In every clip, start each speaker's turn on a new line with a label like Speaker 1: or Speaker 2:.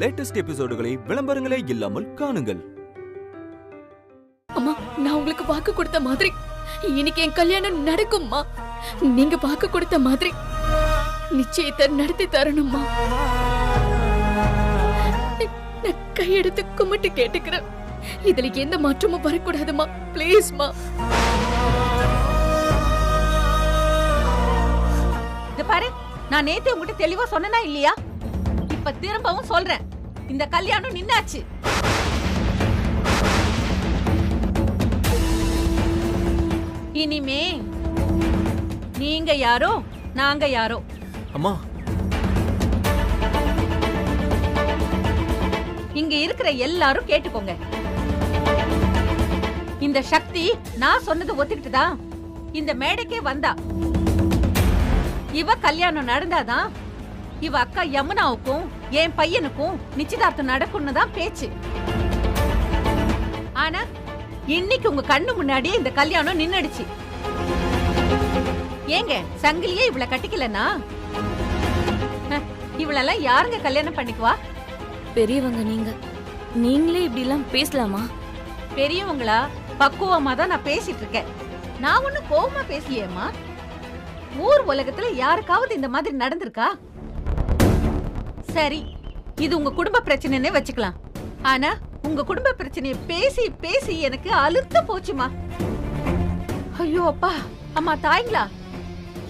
Speaker 1: Latest எபிசோடுகளை விளம்பரங்களே இல்லாமல் காணுங்கள்.
Speaker 2: அம்மா, நான் உங்களுக்கு வாக்கு கொடுத்த மாதிரி இன்னைக்கு என் கல்யாணம் நடக்கும்மா. நீங்க வாக்கு கொடுத்த மாதிரி நிச்சயத்தை நடத்தி தரணும்மா. நான் கையெடுத்து கும்பிட்டு கேட்டுக்கிறேன். இதுல எந்த மாற்றமும் வரக்கூடாதுமா. பிளீஸ்மா.
Speaker 3: இது பாரு, நான் நேத்து உங்ககிட்ட தெளிவா சொன்னனா இல்லையா? இப்ப திரும்பவும் சொல்றேன், இந்த கல்யாணம் நின்னாச்சு. இனிமே நீங்க யாரோ நாங்க யாரோ.
Speaker 4: அம்மா,
Speaker 3: இங்க இருக்கிற எல்லாரும் கேட்டுக்கோங்க. இந்த சக்தி நான் சொன்னது ஒத்துக்கிட்டுதா இந்த மேடைக்கே வந்தா. இவ கல்யாணம் நடந்தாதான் இவ அக்கா யமுனாவுக்கும் என் பையனுக்கும் நிச்சயதார்த்தம் நடக்கும்னு தான் பேச்சு. ஆனா இன்னைக்கு உங்க கண்ணு முன்னாடியே இந்த கல்யாணம் நின்னுடுச்சு. ஏங்க, சங்கிலியே இவள கட்டிக்கலனா இவளெல்லாம் யாருங்க கல்யாணம் பண்ணிக்குவா?
Speaker 5: பெரியவங்க நீங்களே இப்படி எல்லாம் பேசலாமா?
Speaker 3: பெரியவங்களா பக்குவமா தான் நான் பேசிட்டு இருக்கேன். நான் ஒண்ணு கோவமா பேசியேம்மா. ஊர் உலகத்துல யாருக்காவது இந்த மாதிரி நடந்திருக்கா? சரி, இது உங்க குடும்ப பிரச்சனைன்னே வச்சுக்கலாம். ஆனா உங்க குடும்ப பிரச்சனையை பேசி பேசி எனக்கு அலுத்து போச்சுமா. ஐயோ அப்பா, அம்மா தாய்ங்களா,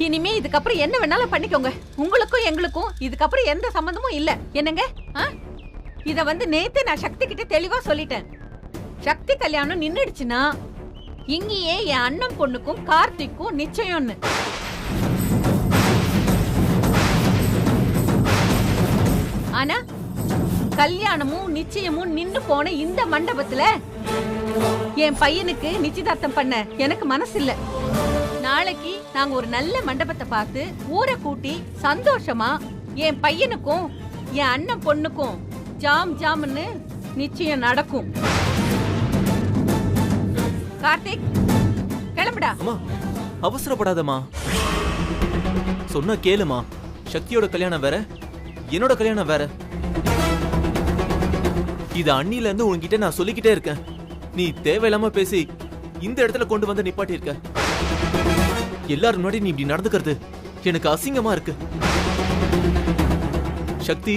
Speaker 3: இனிமே இதுக்கப்புறம் என்ன வேணாலும் பண்ணிக்கோங்க. உங்களுக்கும் எங்களுக்கும் இதுக்கப்புறம் எந்த சம்பந்தமும் இல்ல. என்னங்க, இத வந்து நேத்து நான் சக்தி கிட்ட தெளிவா சொல்லிட்டேன். சக்தி கல்யாணம் நின்னுடுச்சுன்னா இங்கேயே என் அண்ணன் பொண்ணுக்கும் கார்த்திக்கும் நிச்சயம்னு. ஆனா கல்யாணமும் நிச்சயமும் நின்னு போன இந்த மண்டபத்துல என் பையனுக்கு நிச்சயதார்த்தம் பண்ண எனக்கு மனசு இல்ல. நாளைக்கு நாங்க ஒரு நல்ல மண்டபத்தை பார்த்து ஊரை கூட்டி சந்தோஷமா என் பையனுக்கும் என் அண்ணன் பொண்ணுக்கும் ஜாம் ஜாம்னு நிச்சயம் நடக்கும். கார்த்திக், கிளம்புடா.
Speaker 4: அம்மா, அவசரப்படாதம்மா. சொன்னா கேளுமா. சக்தியோட கல்யாணம் வேற, என்னோட கல்யாணம் வேற. இது அண்ணில இருந்து உன்கிட்ட நான் சொல்லிக்கிட்டே இருக்கேன். நீ தேவையில்லாம பேசி இந்த இடத்துல கொண்டு வந்து நிப்பாட்டி இருக்க. எல்லாரும் முன்னாடி நீ இப்படி நடந்துக்கிறது எனக்கு அசிங்கமா இருக்கு. சக்தி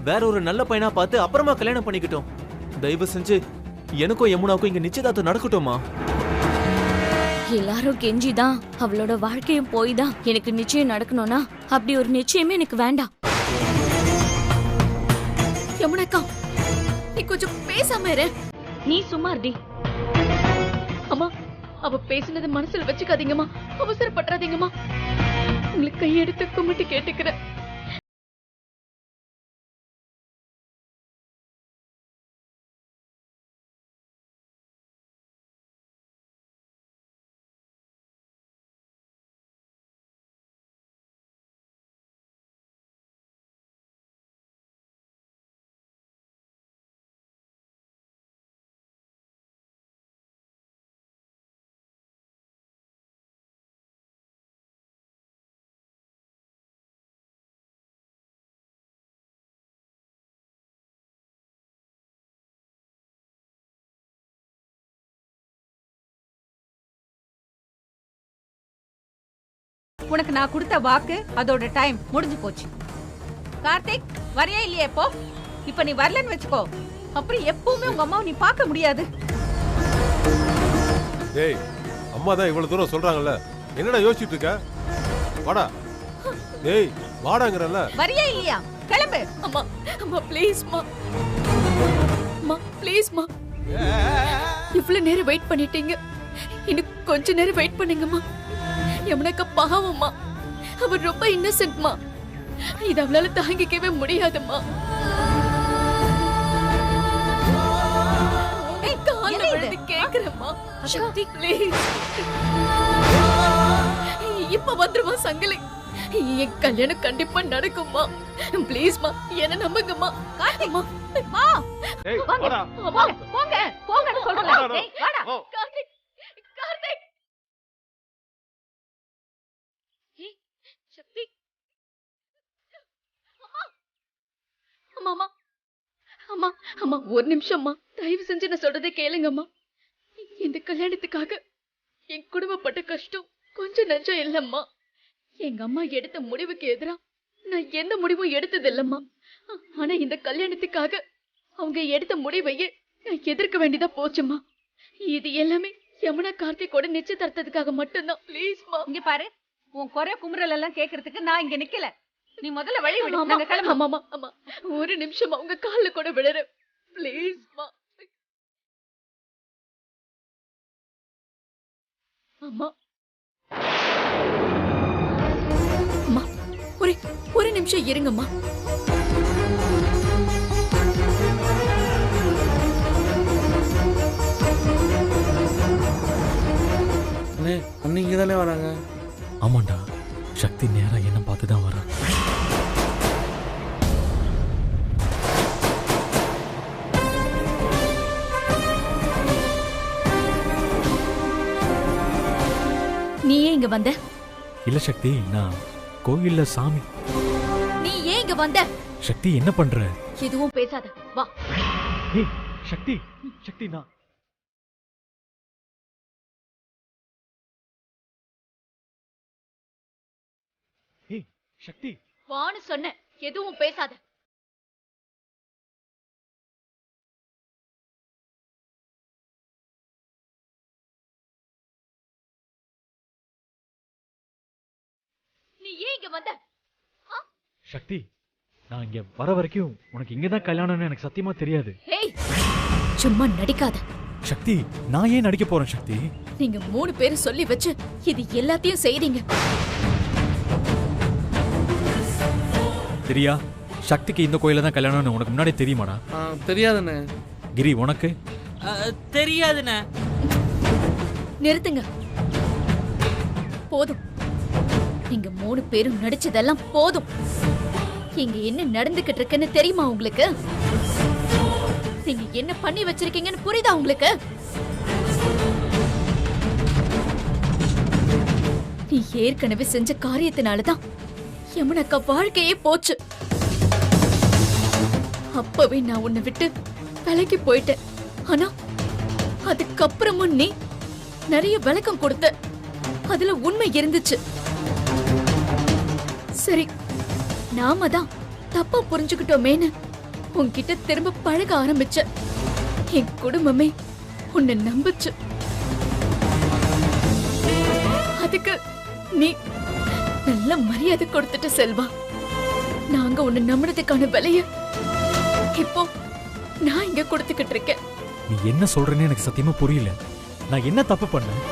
Speaker 4: வேற ஒரு நல்ல பையனா பார்த்து அப்புறமா கல்யாணம் பண்ணிக்கிட்டோம். தயவு செஞ்சு எனக்கும் யமுனாவுக்கும் இங்க நிச்சயதார்த்தம் நடக்கட்டுமா?
Speaker 5: எல்லாரும் கெஞ்சிதான் அவளோட வாழ்க்கையும் போய் தான் எனக்கு நிச்சயம் நடக்கணும்னா அப்படி ஒரு நிச்சயமே எனக்கு வேண்டாம்.
Speaker 2: யமுனாக்கா, நீ கொஞ்சம் பேசாம இரு.
Speaker 5: நீ சும்மா இருடி.
Speaker 2: அம்மா, அவ பேசினது மனசுல வச்சுக்காதீங்கம்மா. அவசரப்படாதீங்கம்மா. உங்களுக்கு கையெடுத்து கும்பிட்டு கேட்டுக்கிறேன்.
Speaker 3: உனக்கு நான் கொடுத்த வாக்கு, அதோட டைம் முடிஞ்சு போச்சு. கார்த்திக், வரையா இல்லையா? இப்போ இப்ப நீ வரலன்னு வச்சுக்கோ, அப்புறம் எப்பவுமே உங்க அம்மாவை நீ பார்க்க முடியாது.
Speaker 6: டேய், அம்மா தான் இவ்வளவு தூரம் சொல்றாங்கல்ல, என்னடா யோசிச்சுட்டு இருக்க? வாடா. டேய், வாடாங்கறல.
Speaker 3: வரையா இல்லையா? கிளம்பு.
Speaker 2: அம்மா, அம்மா ப்ளீஸ்மா. அம்மா ப்ளீஸ்மா. இவ்வளவு நேரம் வெயிட் பண்ணிட்டீங்க, இன்னும் கொஞ்ச நேரம் வெயிட் பண்ணுங்கம்மா. யமுனாக்கா பாவம்மா, அவ ரொம்ப இன்னசென்ட்மா. இது அவளால தாங்கிக்கவே முடியாதும்மா. கேக்குறேம்மா, சக்தி ப்ளீஸ். இப்ப வந்துருமா சங்கிலி. என் கல்யாணம் கண்டிப்பா நடக்கும்மா. ப்ளீஸ்மா, என்ன நம்புங்கம்மா.
Speaker 3: கார்த்திக்மா, மா, வாங்க, போங்க, போங்கன்னு சொல்றேன். டேய், வாடா.
Speaker 2: கார்த்திக், கார்த்திக். சக்தி, அம்மா, அம்மா, அம்மா அம்மா ஒரு நிமிஷம்மா, தயவு செஞ்சு நான் சொல்றதை கேளுங்கம்மா. இந்த கல்யாணத்துக்காக என் குடும்பப்பட்ட கஷ்டம் கொஞ்சம் நஞ்சம் இல்லம்மா. எங்க அம்மா எடுத்த முடிவுக்கு எதிரா நான் எந்த முடிவும் எடுத்தது இல்லம்மா. ஆனா இந்த கல்யாணத்துக்காக அவங்க எடுத்த முடிவையே நான் எதிர்க்க வேண்டியதா போச்சுமா. இது எல்லாமே யமுனா கார்த்திகோட நிச்சயதார்த்தத்துக்காக மட்டும்தான். ப்ளீஸ்மா.
Speaker 3: இங்க பாரு, உன் குறை குமுறல் எல்லாம் கேக்குறதுக்கு நான் இங்க நிக்கல. நீ முதல்ல வழி விடு. நாங்க கிளம்புறோம்.
Speaker 2: ஆமாமா ஆமா, ஒரு நிமிஷம் அவங்க கால்ல கூட விடுறேன். ப்ளீஸ்மா. அம்மா அம்மா, ஒரு நிமிஷம் இருங்கம்மா.
Speaker 7: அண்ணி இங்க தானே வராங்க?
Speaker 8: ஆமாண்டா, சக்தி நேரா என்ன பார்த்து தான் வரா.
Speaker 2: நீ ஏன் இங்க வந்த?
Speaker 8: இல்ல சக்தி, நான் கோயில்ல சாமி.
Speaker 2: நீ ஏன் இங்க வந்த?
Speaker 8: சக்தி என்ன பண்ற?
Speaker 2: எதுவும் பேசாத, வா.
Speaker 8: ஏய் சக்தி, சக்தி நான் ஏய் சக்தி
Speaker 2: வான்னு சொன்ன, எதுவும் பேசாத. நீ ஏன் இங்க வந்த?
Speaker 8: சக்தி, நான் இங்க வர வரைக்கும் உனக்கு இங்கதான் கல்யாணம்னு எனக்கு சத்தியமா தெரியாது.
Speaker 2: ஏய், சும்மா நடிக்காத.
Speaker 8: சக்தி, நான் ஏன் நடிக்க போறேன் சக்தி?
Speaker 2: நீங்க 3 பேரும் சொல்லி வச்சு இது எல்லாத்தையும் செய்றீங்க.
Speaker 8: தெரியா, சக்திக்கு இந்த கோயில தான் கல்யாணம்னு உனக்கு முன்னாடி தெரியுமாடா?
Speaker 7: தெரியாதுண்ணே.
Speaker 8: கிரி, உனக்கு?
Speaker 4: தெரியாதுண்ணே.
Speaker 2: நிறுத்துங்க, போதும். நீங்க 3 பேரும் நடிச்சதெல்லாம் போதும். இங்க என்ன நடந்துகிட்டு இருக்குன்னு தெரியுமா உங்களுக்கு? நீங்க என்ன பண்ணி வச்சிருக்கீங்கன்னு புரியுதா உங்களுக்கு? நீ ஏற்கனவே செஞ்ச காரியத்தினாலதான் யமுனாக்கா வாழ்க்கையே போச்சு. அப்பவே நான் உன்னை விட்டு விலகி போயிட்டேன். ஆனா அதுக்கப்புறமும் நீ நிறைய விளக்கம் கொடுத்த. அதுல உண்மை இருந்துச்சு. சரி, நாம தான் தப்பா புரிஞ்சுக்கிட்டோமேன்னு உன்கிட்ட திரும்ப பழக ஆரம்பிச்ச. என் குடும்பமே உன்னை நம்புச்சு. அதுக்கு நீ நல்ல மரியாதை கொடுத்துட்ட செல்வா. நாங்க உன்னை நம்பினதுக்கான விலைய இப்போ நான் இங்க கொடுத்துக்கிட்டு இருக்கேன்.
Speaker 8: நீ என்ன சொல்றேன்னு எனக்கு சத்தியமா புரியல. நான் என்ன தப்பு பண்ணேன்?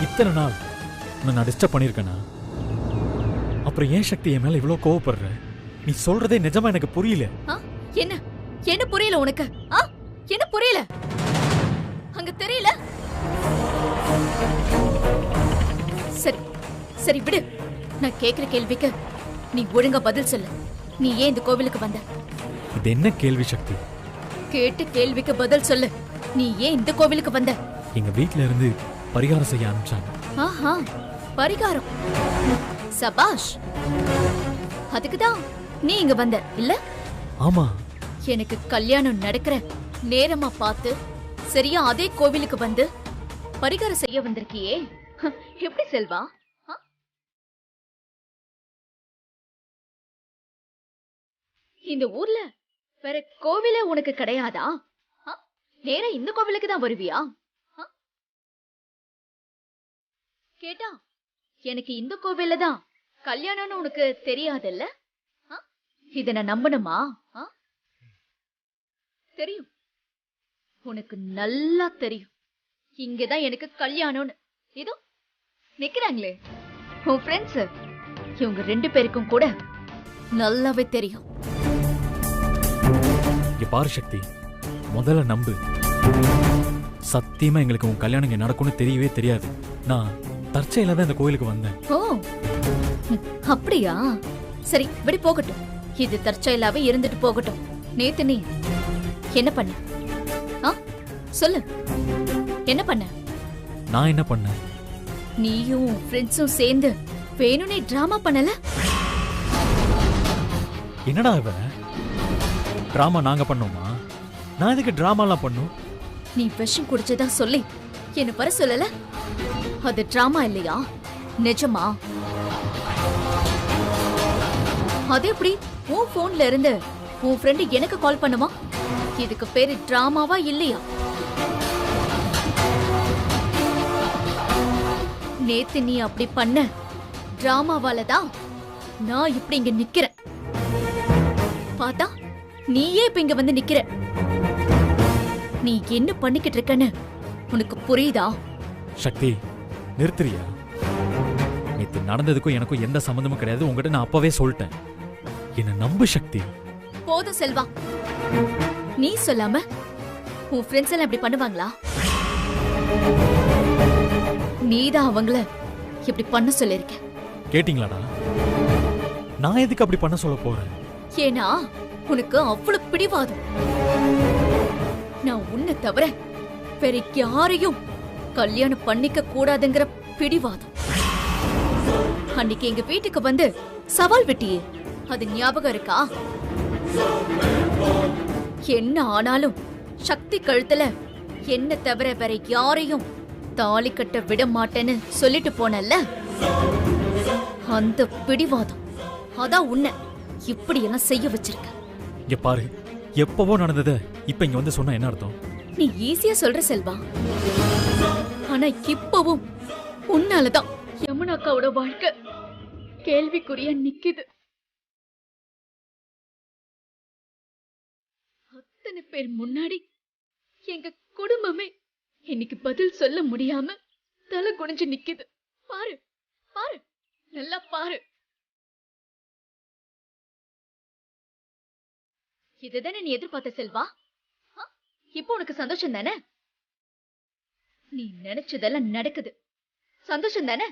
Speaker 8: இத்தனை நாள் நான் டிஸ்டர்ப் பண்ணிருக்கேனா? அப்புறம் ஏன் சக்தி என் மேல இவ்வளவு கோவப்படுற? நீ சொல்றதே நிஜமா எனக்கு புரியல.
Speaker 2: என்ன என்ன புரியல உனக்கு? என்ன புரியல? அங்க தெரியல? சரி சரி விடு. நான் கேக்குற கேள்விக்கு நீ ஒழுங்கா பதில் சொல்லு. நீ ஏன் இந்த கோவிலுக்கு வந்த?
Speaker 8: இது என்ன கேள்வி சக்தி?
Speaker 2: கேட்ட கேள்விக்கு பதில் சொல்லு. நீ ஏன் இந்த கோவிலுக்கு வந்த?
Speaker 8: எங்க வீட்ல இருந்து பரிகாரம் செய்ய ஆரம்பிச்சாங்க.
Speaker 2: ஆஹா, பரிகாரம். சபாஷ். அதுக்குதான் நீ இங்க வந்த இல்ல?
Speaker 8: ஆமா.
Speaker 2: எனக்கு கல்யாணம் நடக்கிற நேரமா பார்த்து சரியா அதே கோவிலுக்கு வந்து பரிகாரம் செய்ய வந்திருக்கியே. எப்படி செல்வா? இந்த ஊர்ல வேற கோவிலே உனக்கு கிடையாதா? நேரா இந்த கோவிலுக்கு தான் வருவியா? கேட்டா எனக்கு இந்த கோவில்ல தான் கல்யாணம்னு உனக்கு தெரியாதுல்ல? இத நான் நம்பணுமா? தெரியும், உனக்கு நல்லா தெரியும். இங்கதான் எனக்கு கல்யாணம்னு. இதோ நிக்கிறாங்களே உன் ஃப்ரெண்ட்ஸ், இவங்க 2 பேருக்கும் கூட நல்லாவே தெரியும்.
Speaker 8: இங்க பாரு சக்தி, முதல்ல நம்பு. சத்தியமா எங்களுக்கு உன் கல்யாணம் இங்க நடக்கும்னு தெரியவே தெரியாது. நான் தற்செயலா தான் இந்த கோயிலுக்கு வந்தேன்.
Speaker 2: ஓ, அப்படியா? சரி விடு, போகட்டும். இது தற்செயலாவே இருந்துட்டு போகட்டும். நேத்து நீ என்ன பண்ண? சொல்லு, என்ன பண்ண?
Speaker 8: நான் என்ன பண்ணேன்?
Speaker 2: நீயும் ஃப்ரெண்ட்ஸும் சேர்ந்து வேணும்னே டிராமா பண்ணல?
Speaker 8: என்னடா இவ? டிராமா நாங்க பண்ணோமா? நான் எதுக்கு டிராமாலாம் பண்ணும்?
Speaker 5: நீ விஷம் குடிச்சதா சொல்லி என்ன வர சொல்லல? அது டிராமா இல்லையா, நிஜமா? அது எப்படி உன் போன்ல இருந்து உன் ஃப்ரெண்டு எனக்கு கால் பண்ணுமா? இதுக்கு பேரு டிராமாவா இல்லையா? நேத்து நீ அப்படி பண்ண டிராமாவால தான் நான் இப்படி இங்க நிக்கிறேன். பார்த்தா நீயே இப்ப இங்க வந்து நிக்கிற. நீ என்ன பண்ணிக்கிட்டு இருக்கன்னு உனக்கு புரியுதா?
Speaker 8: சக்தி, நிறுத்துறியா? நேத்து நடந்ததுக்கும் எனக்கும் எந்த சம்பந்தமும் கிடையாது. உங்ககிட்ட நான் அப்பவே சொல்லிட்டேன். என்ன நம்பு சக்தி.
Speaker 5: போதும் செல்வா, நீ சொல்லாம உன் ஃப்ரெண்ட்ஸ் எல்லாம் இப்படி பண்ணுவாங்களா? நீதான் அவங்கள இப்படி பண்ண சொல்லிருக்க.
Speaker 8: கேட்டீங்களாடா? நான் எதுக்கு அப்படி பண்ண சொல்ல போறேன்?
Speaker 5: ஏன்னா உனக்கு அவ்வளவு பிடிவாதம். நான் உன்னை தவிர வேற யாரையும் கல்யாணம் பண்ணிக்க கூடாதுங்கிற பிடிவாதம். அன்னைக்கு எங்க வீட்டுக்கு வந்து சவால் விட்டியே, அது ஞாபகம் இருக்கா? என்ன ஆனாலும் சக்தி கழுத்துல என்ன தவிர வேற யாரையும் தாலி கட்ட விட மாட்டேன்னு சொல்லிட்டு போனல்ல, அந்த பிடிவாதம் அதான் உன்னை இப்படி எல்லாம் செய்ய வச்சிருக்க.
Speaker 8: இங்க பாரு, எப்பவோ நடந்தத இப்ப இங்க வந்து சொன்னா என்ன அர்த்தம்?
Speaker 5: நீ ஈஸியா சொல்ற செல்வா, ஆனா இப்பவும் உன்னாலதான்
Speaker 2: யமுனா அக்காவோட வாழ்க்கை கேள்விக்குறியா நிக்குது. அத்தனை பேர் முன்னாடி எங்க குடும்பமே இன்னைக்கு பதில் சொல்ல முடியாம தலை குனிஞ்சு நிக்குது. பாரு பாரு, நல்லா பாரு.
Speaker 5: இதுதானே நீ எதிர்பார்த்த செல்வா? இப்போ உனக்கு சந்தோஷம் தானே? நீ நினைச்சதெல்லாம் நடக்குது, சந்தோஷம் தானே?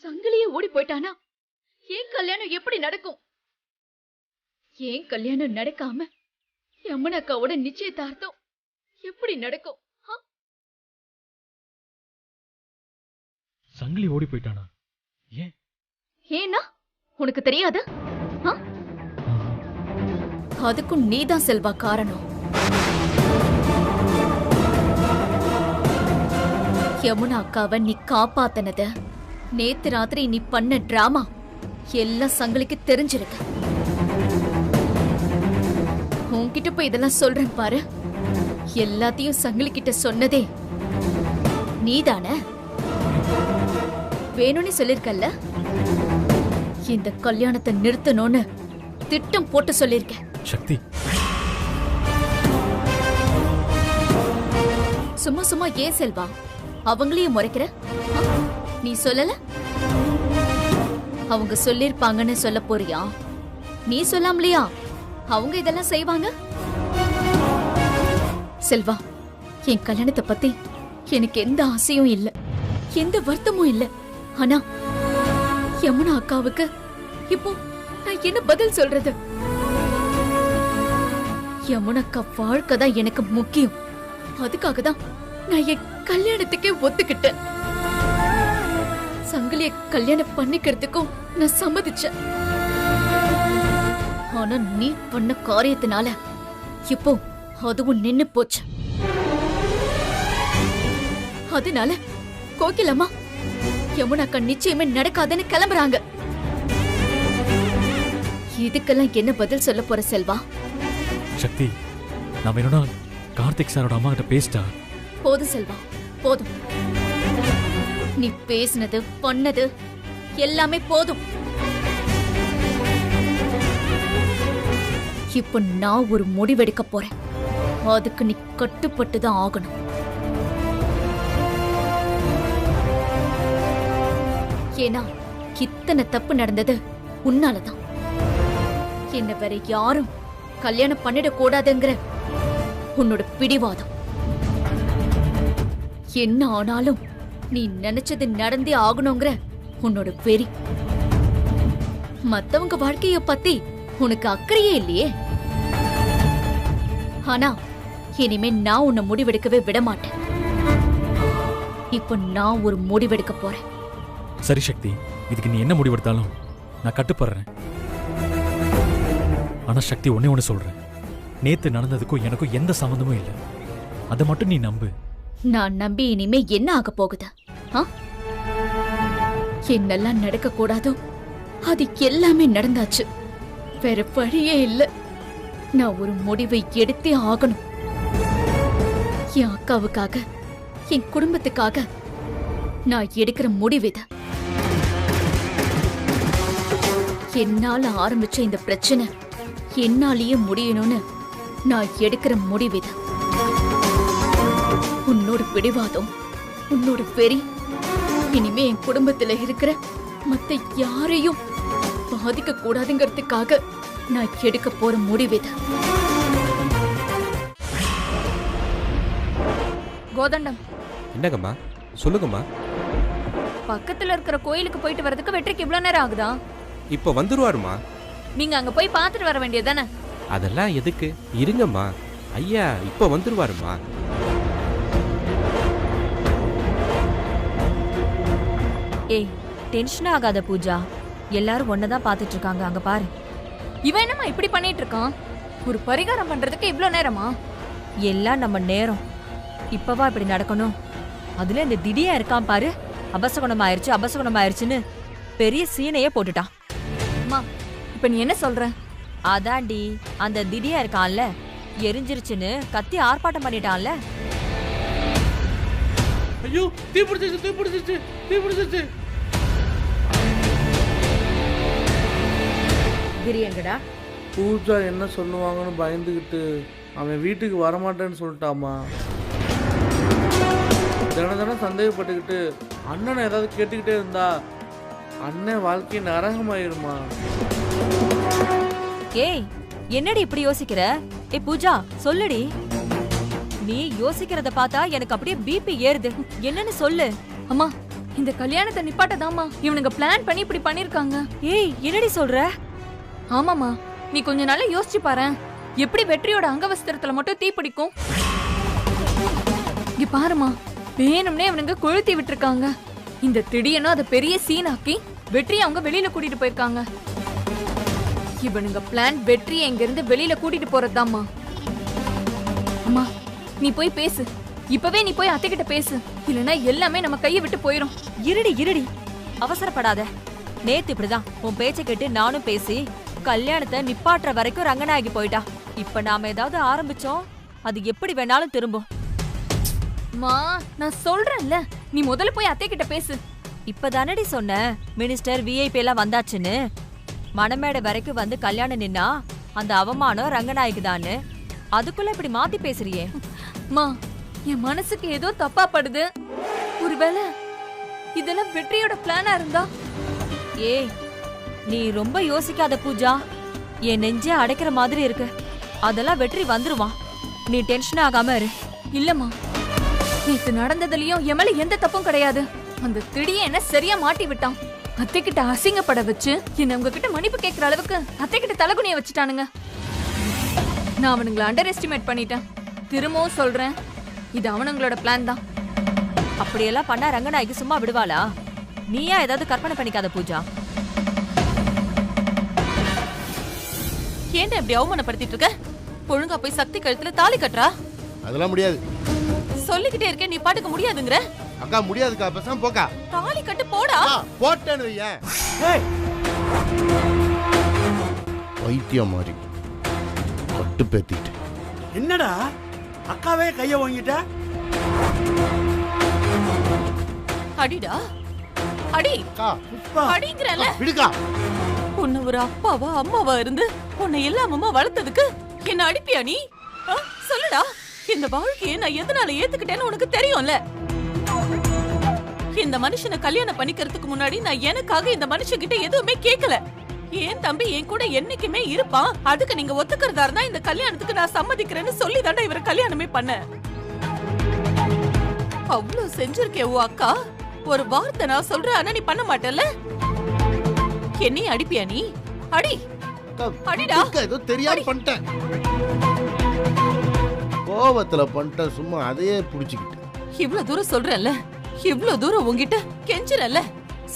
Speaker 2: சங்கிலியே ஓடி போயிட்டானா ஏன் கல்யாணம் எப்படி நடக்கும்? ஏன் கல்யாணம் நடக்காம யமுனா அக்காவோட நிச்சயதார்த்தம் எப்படி நடக்கும்?
Speaker 8: சங்கிலி ஓடி போயிட்டானா? ஏன்?
Speaker 5: ஏன்னா உனக்கு தெரியாது? அதுக்கும் நீதான் செல்வா காரணம். யமுனா அக்காவை நீ காப்பாத்தினத, நேத்து ராத்திரி நீ பண்ண டிராமா எல்லாம் சங்கிலிக்கு தெரிஞ்சிருக்கு. உன்கிட்ட போய் இதெல்லாம் சொல்றேன் பாரு. எல்லாத்தையும் சங்கிலி கிட்ட சொன்னதே நீதானே? வேணும்னு சொல்லிருக்கல்ல, இந்த கல்யாணத்தை நிறுத்தணும்னு திட்டம் போட்டு சொல்லிருக்க.
Speaker 8: சக்தி,
Speaker 5: சும்மா சும்மா ஏன் செல்வா அவங்களையும் முறைக்கிற? நீ சொல்லல, அவங்க சொல்லிருப்பாங்கன்னு சொல்ல போறியா? நீ சொல்லாமலையா அவங்க இதெல்லாம் செய்வாங்க? செல்வா, என் கல்யாணத்தை பத்தி எனக்கு எந்த ஆசையும் இல்ல, எந்த வருத்தமும் இல்ல. ஆனா யமுனா அக்காவுக்கு இப்போ நான் என்ன பதில் சொல்றது? யமுனா அக்கா வாழ்க்கை தான் எனக்கு முக்கியம். அதுக்காக தான் நான் என் கல்யாணத்துக்கே ஒத்துக்கிட்டேன். சங்கிலிய கல்யாணம் பண்ணிக்கிறதுக்கும் நான் சம்மதிச்சேன். ஆனா நீ பண்ண காரியத்தினால இப்போ அதுவும் நின்னு போச்சு. அதனால கோகிலம்மா யமுனாக்கா நிச்சயமே நடக்காதுன்னு கிளம்புறாங்க. இதுக்கெல்லாம் என்ன பதில் சொல்ல போற செல்வா?
Speaker 8: சக்தி, நான் வேணும்னா கார்த்திக் சாரோட அம்மா கிட்ட பேசிட்டா?
Speaker 5: போதும் செல்வா, போதும். நீ பேசினது பண்ணது எல்லாமே போதும். இப்ப நான் ஒரு முடிவெடுக்க போறேன். அதுக்கு நீ கட்டுப்பட்டு தான் ஆகணும். ஏன்னா இத்தனை தப்பு நடந்தது உன்னாலதான். என்ன வேற யாரும் கல்யாணம் பண்ணிடக் கூடாதுங்கிற உன்னோட பிடிவாதம். என்ன ஆனாலும் நீ நினைச்சது நடந்தே ஆகணுங்கிற உன்னோட வெறி. மத்தவங்க வாழ்க்கைய பத்தி உனக்கு அக்கறையே இல்லையே. ஆனா இனிமே நான் உன்னை முடிவெடுக்கவே விட மாட்டேன். இப்ப நான் ஒரு முடிவெடுக்க போறேன்.
Speaker 8: சரி சக்தி, இதுக்கு நீ என்ன முடிவெடுத்தாலும் நான் கட்டுப்படுறேன். ஆனா ஆனா சக்தி ஒண்ணு சொல்றேன், நேத்து நடந்ததுக்கும் எனக்கும் எந்த சம்மந்தமும் இல்லை. அதை மட்டும் நீ நம்பு.
Speaker 5: நான் நம்பி இனிமே என்ன ஆக போகுது? என்னெல்லாம் நடக்க கூடாதோ அது எல்லாமே நடந்தாச்சு. வேற வழியே இல்ல. நான் ஒரு முடிவை எடுத்தே ஆகணும். என் அக்காவுக்காக, என் குடும்பத்துக்காக நான் எடுக்கிற முடிவு இது. என்னால ஆரம்பிச்ச இந்த பிரச்சனை என்னாலேயே முடியணும்னு நான் எடுக்கிற முடிவு இது. உன்னோட பிடிவாதம், உன்னோட வெறி இனிமே என் குடும்பத்துல இருக்கிற மத்த யாரையும் பாதிக்க கூடாதுங்கிறதுக்காக நான் எடுக்க போற முடிவு இது.
Speaker 9: கோதண்டம்,
Speaker 10: என்னங்கம்மா? சொல்லுங்கம்மா.
Speaker 9: பக்கத்துல இருக்கிற கோயிலுக்கு போயிட்டு வரதுக்கு வெற்றிக்கு இவ்வளவு நேரம் ஆகுதா?
Speaker 10: இப்ப வந்துருவாருமா.
Speaker 9: நீங்க அங்க போய் பார்த்துட்டு வர வேண்டியதானே?
Speaker 10: அதெல்லாம் எதுக்கு? இருங்கம்மா, ஐயா இப்ப வந்துருவாருமா.
Speaker 9: ஏய், டென்ஷன் ஆகாத பூஜா. எல்லாரும் ஒன்னதான் பாத்துட்டு இருக்காங்க, அங்க பாரு. இவன் என்னமா இப்படி பண்ணிட்டு இருக்கான்? ஒரு பரிகாரம் பண்றதுக்கு இவ்ளோ நேரமா? எல்லாம் நம்ம நேரம். இப்பவா இப்படி நடக்கணும்? அதுல இந்த திடியா இருக்கான் பாரு, அபசகுணம் ஆயிருச்சுன்னு பெரிய சீனையே போட்டுட்டான். அம்மா, இப்ப நீ என்ன சொல்ற? அதாண்டி, அந்த திடியா இருக்கான்ல, எரிஞ்சிருச்சுன்னு கத்தி ஆர்ப்பாட்டம் பண்ணிட்டான்ல.
Speaker 7: ஐயோ, தீ பிடிச்சிச்சு.
Speaker 9: கிரியங்கடா,
Speaker 7: பூஜா என்ன சொல்லுவாங்கன்னு பயந்துகிட்டு அவன் வீட்டுக்கு வரமாட்டேன்னு சொல்லிட்டாமா. தினம் சந்தேகப்பட்டுக்கிட்டு அண்ணனை ஏதாவது கேட்டுக்கிட்டே இருந்தா அண்ணன் வாழ்க்கை நரகமாயிருமா.
Speaker 9: ஏய், என்னடி இப்படி யோசிக்கிற? ஏய் பூஜா, சொல்லுடி. நீ யோசிக்கிறத பார்த்தா எனக்கு அப்படியே பிபி ஏறுது. என்னன்னு சொல்லு. அம்மா, இந்த கல்யாணத்தை நிப்பாட்டதாம்மா இவனுங்க பிளான் பண்ணி இப்படி பண்ணிருக்காங்க. ஏய், என்னடி சொல்ற? ஆமாமா, நீ கொஞ்ச நாளா யோசிச்சு பாரு. எப்படி வெற்றியோட அங்கவஸ்திரத்துல மட்டும் தீ பிடிக்கும்? இங்க பாருமா, வேணும்னே இவனுங்க கொளுத்தி விட்டுருக்காங்க. இந்த திடீர்னு அதை பெரிய சீனாக்கி வெற்றியை அவங்க வெளியில கூட்டிட்டு போயிருக்காங்க. இவனுங்க பிளான் வெற்றியை இங்க இருந்து வெளியில கூட்டிட்டு போறதுதாம்மா. அம்மா, நீ போய் பேசு. இப்பவே நீ போய் அத்தை கிட்ட பேசு. இல்லனா எல்லாமே நம்ம கையை விட்டு போயிரும். இருடி, அவசரப்படாத. நேத்து இப்படிதான் உன் பேச்சை கேட்டு நானும் பேசி கல்யாணத்தை நிப்பாட்டுற வரைக்கும் ரங்கநாயகி போயிட்டா. இப்ப நாம ஏதாவது ஆரம்பிச்சோம், அது எப்படி வேணாலும் திரும்பும். மா, நான் சொல்றேன்ல, நீ முதல்ல போய் அத்தை கிட்ட பேசு. இப்பதானடி சொன்ன மினிஸ்டர் விஐபி எல்லாம் வந்தாச்சுன்னு. மணமேடை வரைக்கும் வந்து கல்யாணம் நின்னா அந்த அவமானம் ரங்கநாயகி தானு. அதுக்குள்ள இப்படி மாத்தி பேசுறியே. மா, என் மனசுக்கு ஏதோ தப்பா படுது. ஒருவேளை இதெல்லாம் வெற்றியோட பிளானா இருந்தா? ஏய், நீ ரொம்ப யோசிக்காத பூஜா. என் நெஞ்சே அடைக்கிற மாதிரி இருக்கு. அதெல்லாம் வெற்றி வந்துருவான். நீ டென்ஷன் ஆகாம இரு. இல்லம்மா, நேத்து நடந்ததுலயும் என் மேல எந்த தப்பும் கிடையாது. அந்த திடிய என்ன சரியா மாட்டி விட்டான். அத்தை கிட்ட அசிங்கப்பட வச்சு என்ன உங்ககிட்ட மன்னிப்பு கேட்கிற அளவுக்கு அத்தை கிட்ட தலகுனிய வச்சுட்டானுங்க. நான் அவனுங்களை அண்டர் எஸ்டிமேட் பண்ணிட்டேன். திரும்பவும் சொல்றேன், இது அவனுங்களோட பிளான் தான். அப்படியெல்லாம் பண்ணா ரங்கநாயகி சும்மா விடுவாளா? நீயா ஏதாவது கற்பனை பண்ணிக்காத பூஜா.
Speaker 11: ஏன்டா இப்படி அவமானப்படுத்திட்டு இருக்க? ஒழுங்கா போய் சக்தி கழுத்துல தாலி கட்டுறா.
Speaker 12: அதெல்லாம் முடியாது.
Speaker 11: சொல்லிக்கிட்டே இருக்கேன், நீ பாட்டுக்கு முடியாதுங்கற.
Speaker 12: அக்கா முடியாதுக்கா, பேசாம போக்கா.
Speaker 11: தாலி கட்டு போடா.
Speaker 12: போட்டேன்னு வையே. வைத்தியம் மாதிரி கட்டு பேத்திட்டு.
Speaker 13: என்னடா அக்காவே கைய வாங்கிட்ட?
Speaker 11: அடிடா, அடி. அடிங்கறல.
Speaker 12: விடுக்கா.
Speaker 11: உன்னை ஒரு அப்பாவா அம்மாவா இருந்து உன்னை எல்லாமமா வளர்த்ததுக்கு என்ன அடிப்பியா நீ? சொல்லுடா. இந்த வாழ்க்கையை நான் எதனால ஏத்துக்கிட்டேன்னு உனக்கு தெரியும்ல. இந்த மனுஷனை கல்யாணம் பண்ணிக்கிறதுக்கு முன்னாடி நான் எனக்காக இந்த மனுஷங்கிட்ட எதுவுமே கேட்கல. என் தம்பி என் கூட என்னைக்குமே இருப்பான், அதுக்கு நீங்க ஒத்துக்கிறதா இருந்தா இந்த கல்யாணத்துக்கு நான் சம்மதிக்கிறேன்னு சொல்லி தாண்டா இவரை கல்யாணமே பண்ண. அவ்வளவு செஞ்சிருக்கே ஓ அக்கா. ஒரு வார்த்தை நான் சொல்றேன், ஆனா நீ பண்ண மாட்டல. என்னையும் அடிப்பியா நீ? அடி, அடிடா.
Speaker 12: ஏதோ தெரியாம பண்ணிட்டேன், கோவத்துல பண்ணிட்டேன். சும்மா அதையே புடிச்சுக்கிட்டு.
Speaker 11: இவ்வளவு தூரம் சொல்றேன்ல, இவ்வளவு தூரம் உன்கிட்ட கெஞ்சுறல்ல.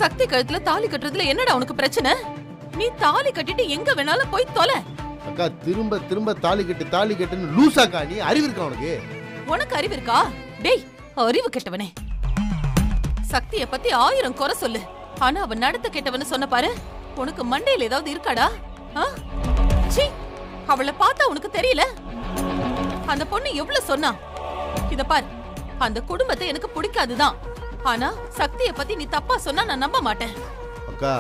Speaker 11: சக்தி கழுத்துல தாலி கட்டுறதுல என்னடா உனக்கு பிரச்சனை? நீ தாலி கட்டிட்டு எங்க வேணாலும் போய் தொலை.
Speaker 12: அக்கா திரும்ப திரும்ப தாலி கட்டுன்னு லூசாக்கா. நீ அறிவு இருக்கா உனக்கு?
Speaker 11: உனக்கு அறிவு இருக்கா? டேய் அறிவு கெட்டவனே, சக்திய பத்தி 1000 குறை சொல்லு, ஆனா அவன் நடத்த கெட்டவன்னு சொன்ன பாரு. உனக்கு மண்டையில ஏதாவது இருக்காடா? சீ, அவளை பார்த்தா உனக்கு தெரியல? அந்த பொண்ணு எவ்வளவு சொன்னா? இத பாரு, அந்த குடும்பத்தை எனக்கு பிடிக்காதுதான், ஆனா சக்திய பத்தி நீ தப்பா சொன்னா நான் நம்ப மாட்டேன்.
Speaker 12: அக்கா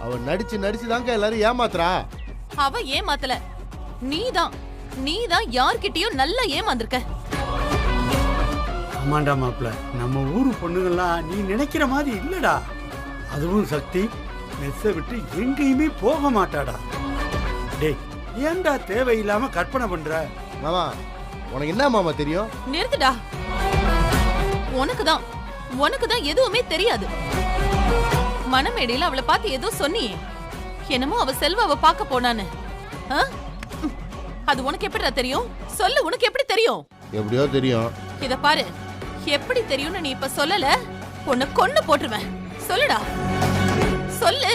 Speaker 12: அவ நடிச்சுதாங்க எல்லாரும் ஏமாத்துறா.
Speaker 11: அவ ஏமாத்தல, நீதான் யார்கிட்டயும் நல்லா ஏமாந்திருக்க.
Speaker 13: ஆமாண்டா மாப்பிள்ள, நம்ம ஊரு பொண்ணுங்கள்லாம் நீ நினைக்கிற மாதிரி இல்லடா. அதுவும் சக்தி மெஸ்ஸை விட்டு எங்கேயுமே போக மாட்டாடா. டேய் ஏன்டா தேவையில்லாம கற்பனை பண்ற?
Speaker 12: மாமா உனக்கு என்ன மாமா தெரியும்?
Speaker 11: நிறுத்துடா, உனக்குதான் எதுவுமே தெரியாது. மனமேடையில அவளை பார்த்து ஏதோ சொன்னியே, என்னமோ அவ செல்வாவை பார்க்க போனான்னு. அது உனக்கு எப்படிடா தெரியும்? சொல்லு, உனக்கு எப்படி தெரியும்?
Speaker 12: எப்படியோ தெரியும்.
Speaker 11: இத பாரு, எப்படி தெரியும்னு நீ இப்ப சொல்லல, உன்னை கொன்னு போட்டுருவேன். சொல்லுடா, சொல்லு.